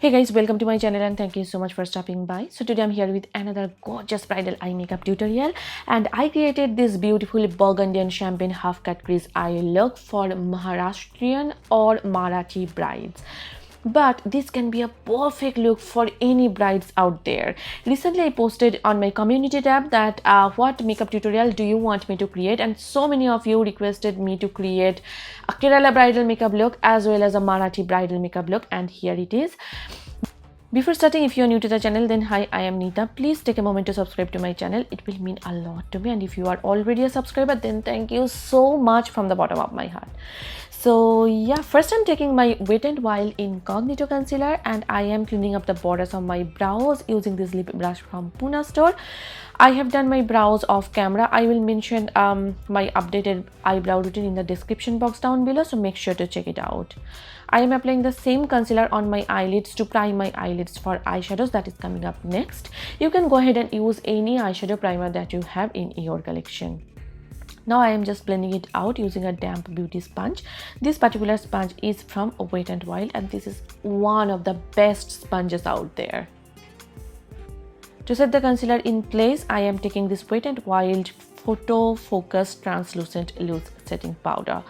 Hey guys, welcome to my channel and thank you so much for stopping by. So today I'm here with another gorgeous bridal eye makeup tutorial, and I created this beautiful burgundy and champagne half cut crease eye look for Maharashtrian or Marathi brides. But this can be a perfect look for any brides out there. Recently I posted on my community tab that what makeup tutorial do you want me to create, and so many of you requested me to create a Kerala bridal makeup look as well as a Marathi bridal makeup look, and here it is. Before starting, if you are new to the channel, then hi, I am Neeta. Please take a moment to subscribe to my channel. It will mean a lot to me, and if you are already a subscriber, then thank you so much from the bottom of my heart. So yeah, first I'm taking my Wet n Wild Incognito concealer and I am cleaning up the borders of my brows using this lip brush from Pune store. I have done my brows off camera. I will mention my updated eyebrow routine in the description box down below, so make sure to check it out. I am applying the same concealer on my eyelids to prime my eyelids for eyeshadows. That is coming up next. You can go ahead and use any eyeshadow primer that you have in your collection. Now I am just blending it out using a damp beauty sponge. This particular sponge is from Wet n Wild and this is one of the best sponges out there. To set the concealer in place, I am taking this Wet n Wild Photo Focus Translucent Loose Setting Powder.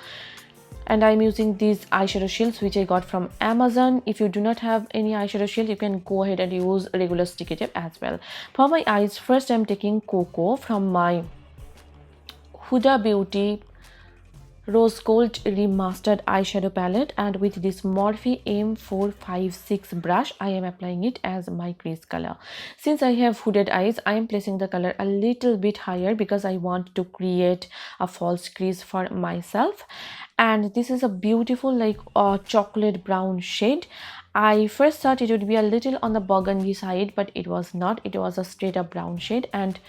And I'm using these eyeshadow shields which I got from Amazon. If you do not have any eyeshadow shield, you can go ahead and use regular sticky tape as well. For my eyes, first I'm taking Cocoa from my Huda Beauty Rose Gold Remastered eyeshadow palette, and with this Morphe M456 brush I am applying it as my crease color. Since I have hooded eyes, I am placing the color a little bit higher because I want to create a false crease for myself. And this is a beautiful chocolate brown shade. I first thought it would be a little on the burgundy side, but it was not. It was a straight up brown shade, and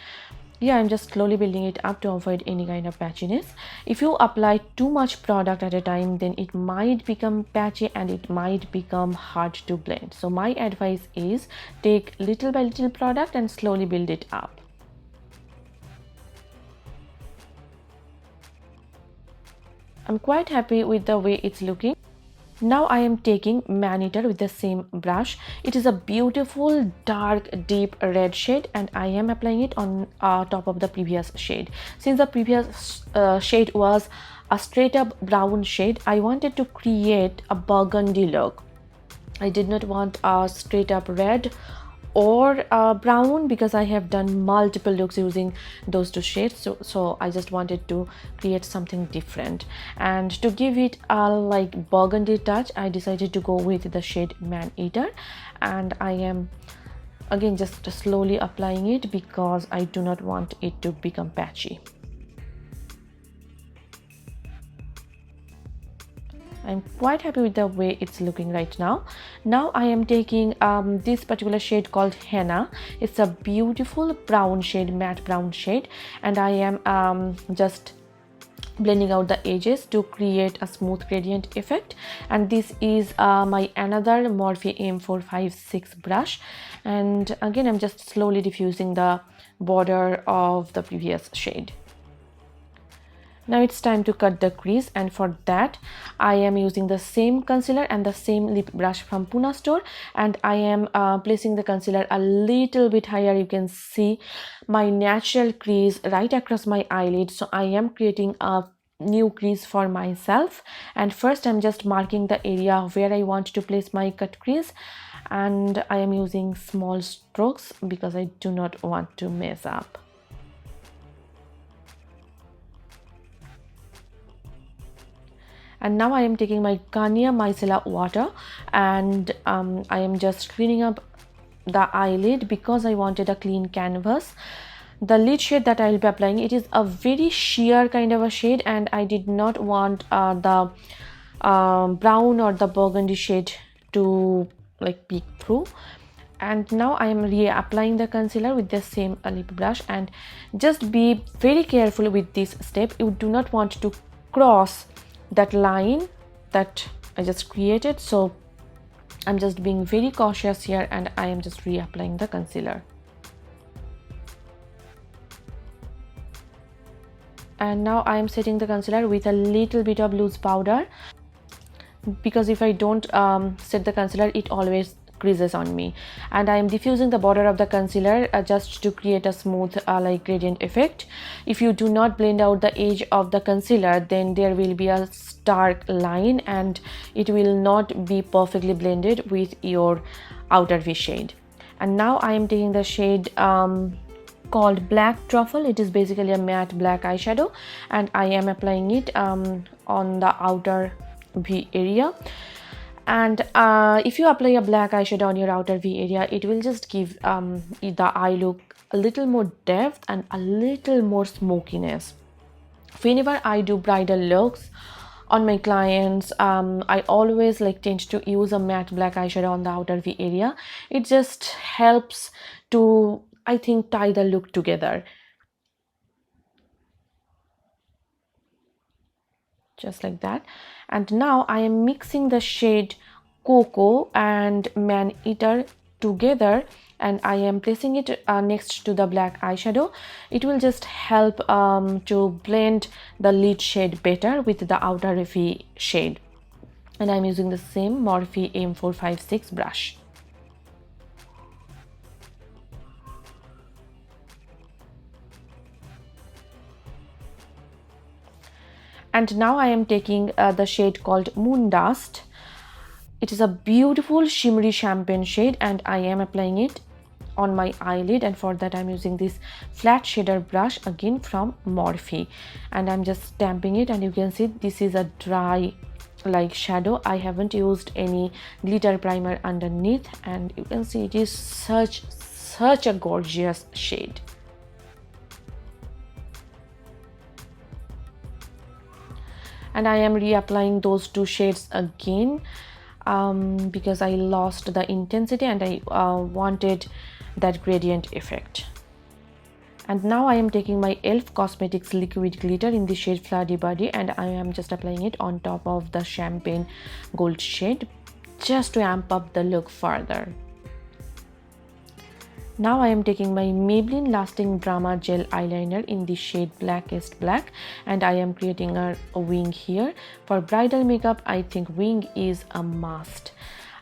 yeah, I'm just slowly building it up to avoid any kind of patchiness. If you apply too much product at a time, then it might become patchy and it might become hard to blend. So my advice is take little by little product and slowly build it up. I'm quite happy with the way it's looking. Now I am taking Man-Eater with the same brush. It is a beautiful dark deep red shade and I am applying it on top of the previous shade. Since the previous shade was a straight up brown shade, I wanted to create a burgundy look. I did not want a straight up red or brown because I have done multiple looks using those two shades, so I just wanted to create something different, and to give it a burgundy touch, I decided to go with the shade Man-Eater, and I am again just slowly applying it because I do not want it to become patchy. I'm quite happy with the way it's looking right now. Now I am taking this particular shade called Henna. It's a beautiful brown shade, matte brown shade, and I am just blending out the edges to create a smooth gradient effect. And this is my another Morphe M456 brush, and again I'm just slowly diffusing the border of the previous shade. Now it's time to cut the crease, and for that I am using the same concealer and the same lip brush from Pune store, and I am placing the concealer a little bit higher. You can see my natural crease right across my eyelid, so I am creating a new crease for myself. And first I'm just marking the area where I want to place my cut crease, and I am using small strokes because I do not want to mess up. And now I am taking my Garnier Micellar water and I am just cleaning up the eyelid because I wanted a clean canvas. The lid shade that I will be applying, it is a very sheer kind of a shade, and I did not want the brown or the burgundy shade to peek through. And now I am reapplying the concealer with the same lip brush, and just be very careful with this step. You do not want to cross that line that I just created, so I'm just being very cautious here and I am just reapplying the concealer. And now I am setting the concealer with a little bit of loose powder, because if I don't set the concealer, it always creases on me. And I am diffusing the border of the concealer just to create a smooth like gradient effect. If you do not blend out the edge of the concealer, then there will be a stark line and it will not be perfectly blended with your outer V shade. And now I am taking the shade called Black Truffle. It is basically a matte black eyeshadow, and I am applying it on the outer V area. And if you apply a black eyeshadow on your outer V area, it will just give the eye look a little more depth and a little more smokiness. Whenever I do bridal looks on my clients, I always tend to use a matte black eyeshadow on the outer V area. It just helps to, I think, tie the look together. Just like that. And now I am mixing the shade Cocoa and Man Eater together, and I am placing it next to the black eyeshadow. It will just help to blend the lid shade better with the outer V shade. And I'm using the same Morphe M456 brush. And now I am taking the shade called Moon Dust. It is a beautiful shimmery champagne shade, and I am applying it on my eyelid, and for that I'm using this flat shader brush again from Morphe, and I'm just stamping it. And you can see this is a dry shadow. I haven't used any glitter primer underneath, and you can see it is such a gorgeous shade. And I am reapplying those two shades again because I lost the intensity and I wanted that gradient effect. And now I am taking my e.l.f. Cosmetics liquid glitter in the shade Flirty Birdy, and I am just applying it on top of the champagne gold shade just to amp up the look further. Now I am taking my Maybelline Lasting Drama Gel Eyeliner in the shade Blackest Black, and I am creating a wing here. For bridal makeup, I think wing is a must.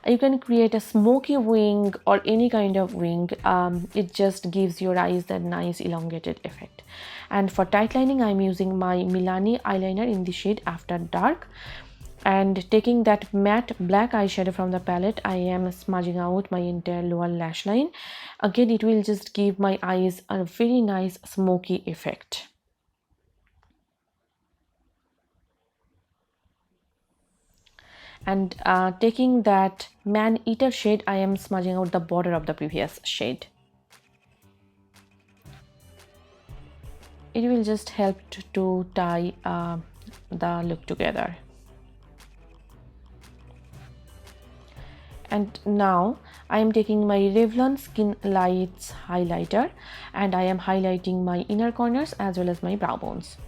You can create a smoky wing or any kind of wing. It just gives your eyes that nice elongated effect. And for tight lining, I'm using my Milani eyeliner in the shade After Dark. And taking that matte black eyeshadow from the palette, I am smudging out my entire lower lash line. Again, it will just give my eyes a very nice smoky effect. And taking that Man Eater shade, I am smudging out the border of the previous shade. It will just help to tie the look together. And now I am taking my Revlon Skin Lights highlighter, and I am highlighting my inner corners as well as my brow bones.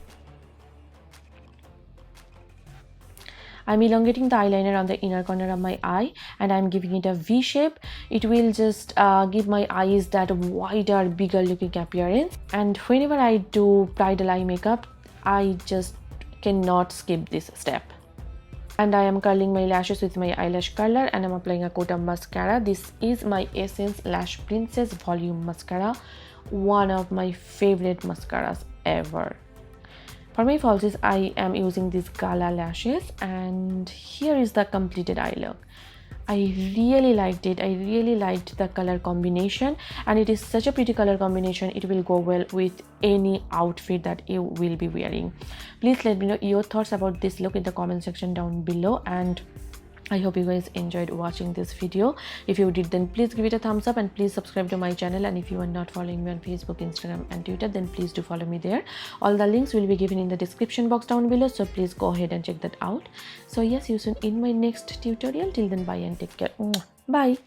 I'm elongating the eyeliner on the inner corner of my eye, and I'm giving it a V shape. It will just give my eyes that wider, bigger looking appearance. And whenever I do bridal eye makeup, I just cannot skip this step. And I am curling my lashes with my eyelash curler, and I'm applying a coat of mascara. This is my Essence Lash Princess Volume Mascara, one of my favorite mascaras ever. For my falsies, I am using these Gala lashes, and here is the completed eye look. I really liked it. I really liked the color combination, and it is such a pretty color combination. It will go well with any outfit that you will be wearing. Please let me know your thoughts about this look in the comment section down below, and I hope you guys enjoyed watching this video. If you did, then please give it a thumbs up, and please subscribe to my channel. And if you are not following me on Facebook, Instagram and Twitter, then please do follow me there. All the links will be given in the description box down below, so please go ahead and check that out. So yes, see you soon in my next tutorial. Till then, bye and take care. Bye.